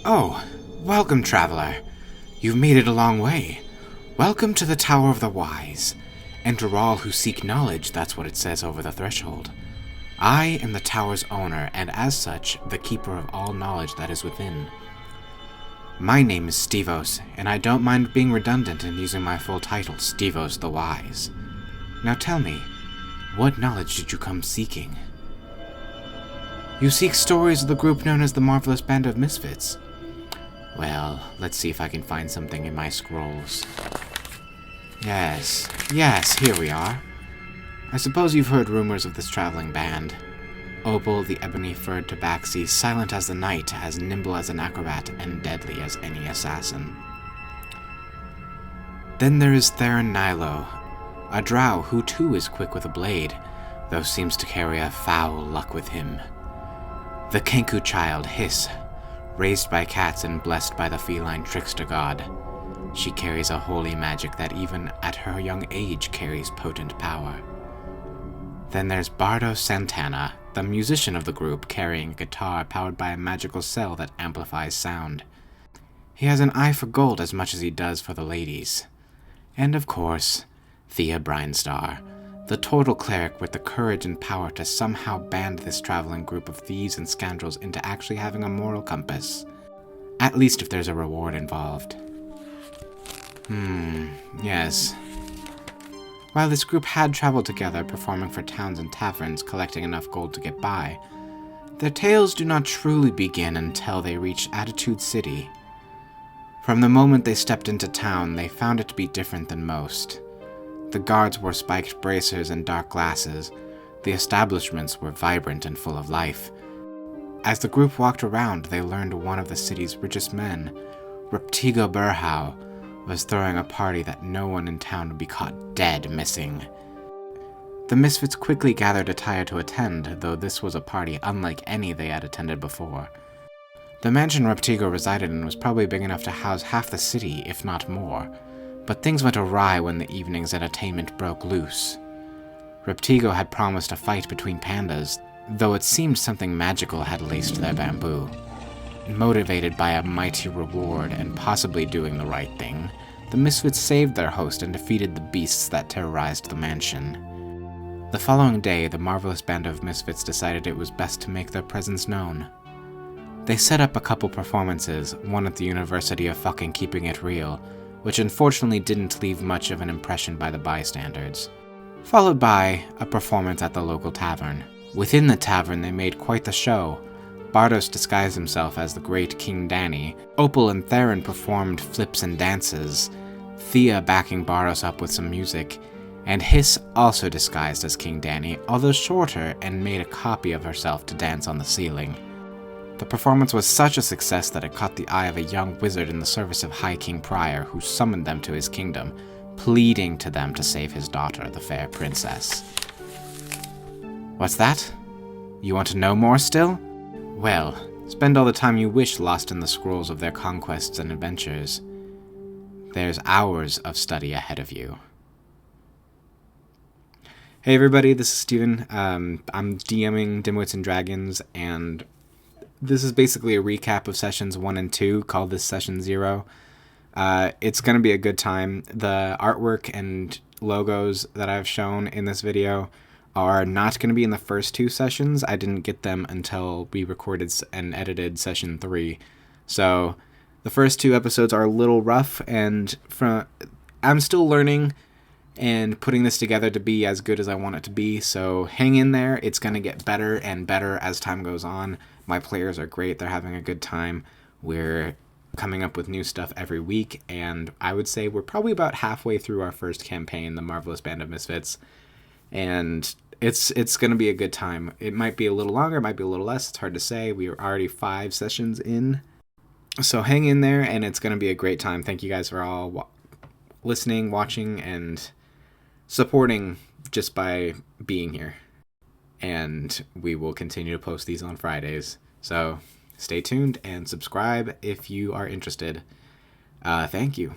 Oh, welcome, traveler. You've made it a long way. Welcome to the Tower of the Wise. Enter all who seek knowledge, that's what it says over the threshold. I am the tower's owner, and as such, the keeper of all knowledge that is within. My name is Stevos, and I don't mind being redundant in using my full title, Stevos the Wise. Now tell me, what knowledge did you come seeking? You seek stories of the group known as the Marvelous Band of Misfits. Well, let's see if I can find something in my scrolls. Yes, here we are. I suppose you've heard rumors of this traveling band. Opal, the ebony-furred tabaxi, silent as the night, as nimble as an acrobat, and deadly as any assassin. Then there is Theron Nilo, a drow who too is quick with a blade, though seems to carry a foul luck with him. The Kenku child, Hiss, raised by cats and blessed by the feline trickster god. She carries a holy magic that even at her young age carries potent power. Then there's Bardo Santana, the musician of the group, carrying a guitar powered by a magical cell that amplifies sound. He has an eye for gold as much as he does for the ladies. And of course, Thea Brinestar, the total cleric with the courage and power to somehow band this traveling group of thieves and scoundrels into actually having a moral compass. At least if there's a reward involved. Yes. While this group had traveled together, performing for towns and taverns, collecting enough gold to get by, their tales do not truly begin until they reach Attitude City. From the moment they stepped into town, they found it to be different than most. The guards wore spiked bracers and dark glasses. The establishments were vibrant and full of life. As the group walked around, they learned one of the city's richest men, Reptigo Burhow, was throwing a party that no one in town would be caught dead missing. The Misfits quickly gathered attire to attend, though this was a party unlike any they had attended before. The mansion Reptigo resided in was probably big enough to house half the city, if not more, but things went awry when the evening's entertainment broke loose. Reptigo had promised a fight between pandas, though it seemed something magical had laced their bamboo. Motivated by a mighty reward and possibly doing the right thing, the Misfits saved their host and defeated the beasts that terrorized the mansion. The following day, the Marvelous Band of Misfits decided it was best to make their presence known. They set up a couple performances, one at the University of fucking Keeping It Real, which unfortunately didn't leave much of an impression by the bystanders, followed by a performance at the local tavern. Within the tavern, they made quite the show. Bardos disguised himself as the great King Danny, Opal and Theron performed flips and dances, Thea backing Bardos up with some music, and Hiss also disguised as King Danny, although shorter, and made a copy of herself to dance on the ceiling. The performance was such a success that it caught the eye of a young wizard in the service of High King Prior, who summoned them to his kingdom, pleading to them to save his daughter, the fair princess. What's that? You want to know more still? Well, spend all the time you wish lost in the scrolls of their conquests and adventures. There's hours of study ahead of you. Hey everybody, this is Steven. I'm DMing Dimwits and Dragons, and this is basically a recap of sessions 1 and 2, called this session 0. It's going to be a good time. The artwork and logos that I've shown in this video are not going to be in the first 2 sessions. I didn't get them until we recorded and edited session 3. So the first 2 episodes are a little rough, and I'm still learning and putting this together to be as good as I want it to be. So hang in there. It's going to get better and better as time goes on. My players are great. They're having a good time. We're coming up with new stuff every week, and I would say we're probably about halfway through our first campaign, The Marvelous Band of Misfits, and it's going to be a good time. It might be a little longer, it might be a little less. It's hard to say. We are already 5 sessions in, so hang in there, and it's going to be a great time. Thank you guys for all listening, watching, and supporting just by being here. And we will continue to post these on Fridays. So stay tuned and subscribe if you are interested. Thank you.